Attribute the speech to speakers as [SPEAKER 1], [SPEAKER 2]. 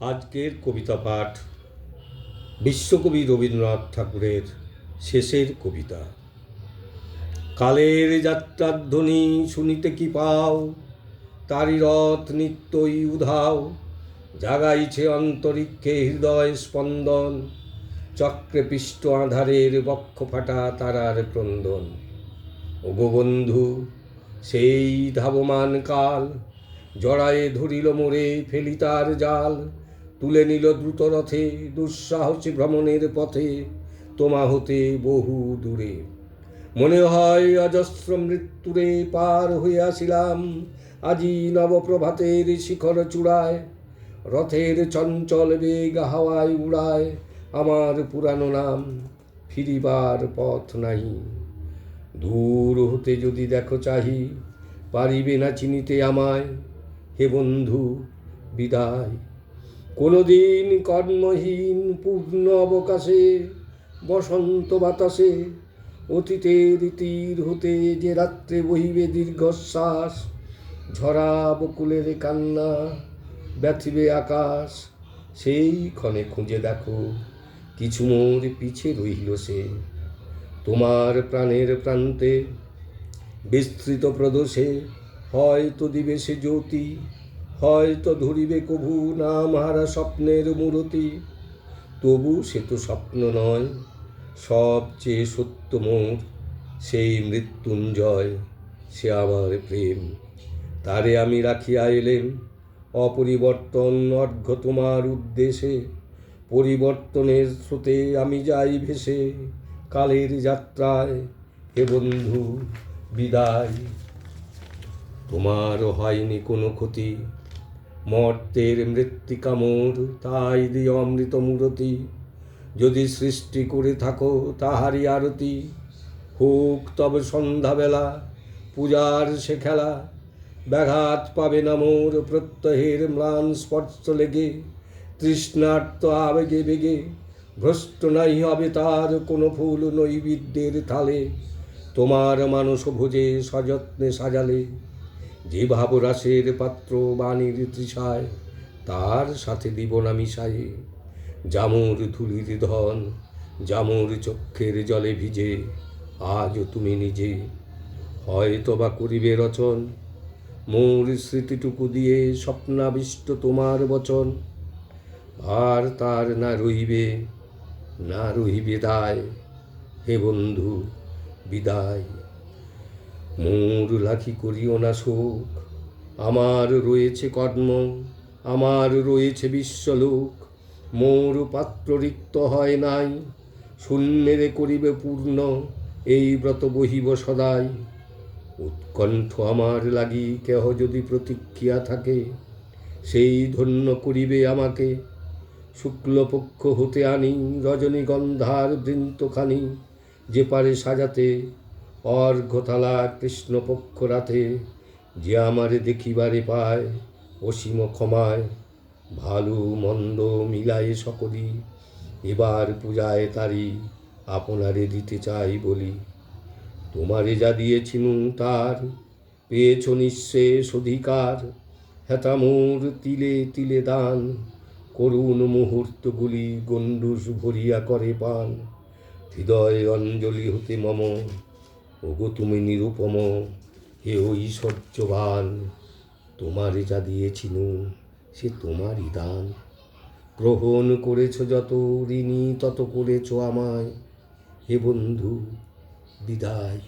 [SPEAKER 1] আজকের কবিতা পাঠ বিশ্বকবি রবীন্দ্রনাথ ঠাকুরের শেষের কবিতা। কালের যাত্রার ধ্বনি শুনিতে কি পাও, তারি রথ নিত্যই উধাও। জাগাইছে অন্তরিক্ষে হৃদয় স্পন্দন, চক্রে পিষ্ট আঁধারের বক্ষ ফাটা তারার ক্রন্দন। ওগো বন্ধু, সেই ধাবমান কাল জড়ায়ে ধরিল মোরে, ফেলি তার জাল। তুলে নিল দ্রুত রথে দুঃসাহসী ভ্রমণের পথে, তোমা হতে বহু দূরে। মনে হয় অজস্র মৃত্যুরে পার হয়ে আসিলাম, আজি নবপ্রভাতের শিখর চূড়ায়। রথের চঞ্চল বেগ হাওয়ায় উড়ায় আমার পুরানো নাম, ফিরিবার পথ নাই। দূর হতে যদি দেখো চাহি, পারিবে না চিনিতে আমায়। হে বন্ধু বিদায়। কোনোদিন কর্মহীন পূর্ণ অবকাশে, বসন্ত বাতাসে, অতীতের তীর হতে যে রাত্রে বহিবে দীর্ঘশ্বাস। ঝরা বকুলের কান্না ব্যথিবে আকাশ, সেই ক্ষণে খুঁজে দেখো কিছু মোর পিছে রইল সে। তোমার প্রাণের প্রান্তে বিস্তৃত প্রদোষে হয়তো দিবে সে জ্যোতি, হয়তো ধরিবে কভু নাম হারা স্বপ্নের মূরতি। তবু সে তো স্বপ্ন নয়, সবচেয়ে সত্য মোর সেই মৃত্যুঞ্জয়, সে আমার প্রেম। তারে আমি রাখিয়া এলেম অপরিবর্তন অর্ঘ্য তোমার উদ্দেশে। পরিবর্তনের স্রোতে আমি যাই ভেসে, কালের যাত্রায় হে বন্ধু বিদায়। তোমার হয়নি কোনো ক্ষতি, মর্তের মৃত্তিকা মোর তাই দিও অমৃত মূরতি। যদি সৃষ্টি করে থাকো তাহারই আরতি, হোক তবে সন্ধ্যাবেলা পূজার সে খেলা। ব্যাঘাত পাবে না মোর প্রত্যহের ম্লান স্পর্শ লেগে, তৃষ্ণার্ত আবেগে বেগে ভ্রষ্ট নাই হবে তার কোনো ফুল নৈবেদ্যের থালে। তোমার মানস ভোজে সযত্নে সাজালে, যে ভাবরাসের পাত্র বাণীর তৃষায়, তার সাথে দিব না মিশায়ে। জামুর ধুলির ধন জামুর চক্ষের জলে ভিজে, আজও তুমি নিজে হয়তো বা করিবে রচন। মোর স্মৃতিটুকু দিয়ে স্বপ্নাবিষ্ট তোমার বচন, আর তার না রহিবে না রহিবে দায়। হে বন্ধু বিদায়। মোর লাখি করিও না শোক, আমার রয়েছে কর্ম, আমার রয়েছে বিশ্বলোক। মোর পাত্র রিক্ত হয় নাই, শূন্যেরে করিবে পূর্ণ এই ব্রত বহিব সদাই। উৎকণ্ঠ আমার লাগি কেহ যদি প্রতীক্ষিয়া থাকে, সেই ধন্য করিবে আমাকে। শুক্লপক্ষ হতে আনি রজনীগন্ধার বৃন্তখানি, যে পারে সাজাতে অর্ঘ্যথালা কৃষ্ণপক্ষ রাতে। যে আমারে দেখিবারে পায় অসীম ক্ষমায়, ভালো মন্দ মিলায়ে সকলি এবার পূজায় তারি আপনারে দিতে চাই বলি। তোমারে যা দিয়েছিনু তার পেয়েছ নিঃশেষ অধিকার, হেতা মোর তিলে তিলে দান। করুণ মুহূর্তগুলি গণ্ডূষ ভরিয়া করে পান, হৃদয় অঞ্জলি হতে মম। ওগো তুমি নিরুপম, হে ঐশ্বর্যবান। তোমারে যা দিয়েছিনু সে তোমারই দান। গ্রহণ করেছ যত, ঋণী তত করেছ আমায়। হে বন্ধু বিদায়।